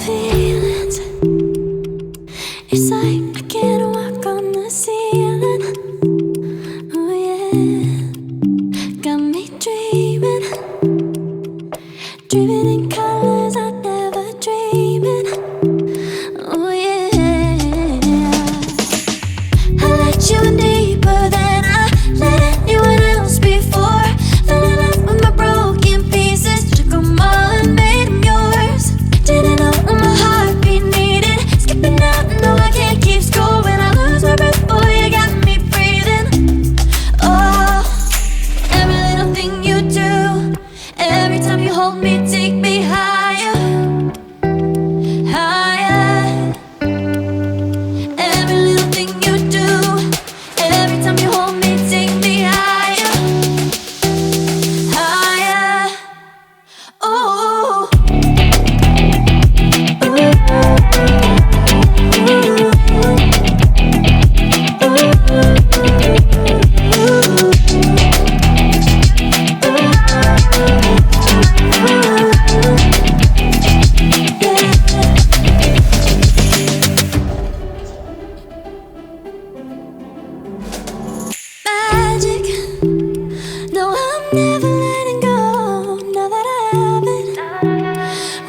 feelings. It's like I can't walk on the ceiling. Oh yeah, got me dreaming, dreaming in colors I never dreamed in. Oh yeah, I let you in deeper than I let anyone else before. Fell in love with my broken pieces, took them all and made them yours. Didn't know what my heartbeat needed, skipping out, no I can't keep score. When I lose my breath, boy, you got me breathing. Oh, every little thing you do, every time you hold me, take me higher, higher. Every little thing you do, every time you hold me, take me higher, higher. Oh, magic. No, I'm never letting go. Now that I have it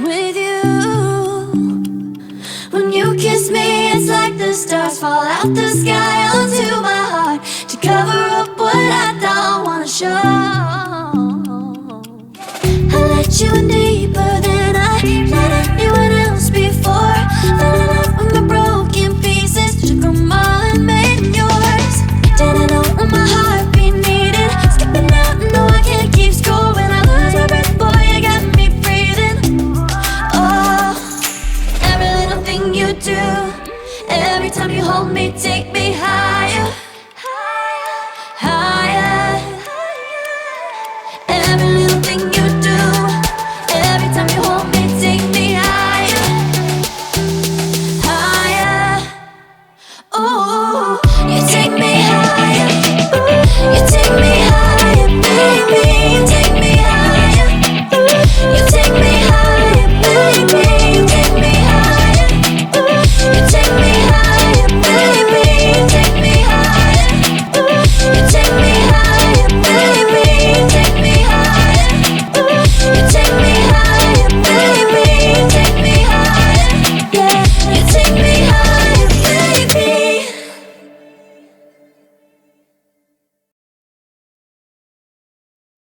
with you. When you kiss me, it's like the stars fall out the sky onto my heart to cover up what I don't wanna show. I let you in deeper than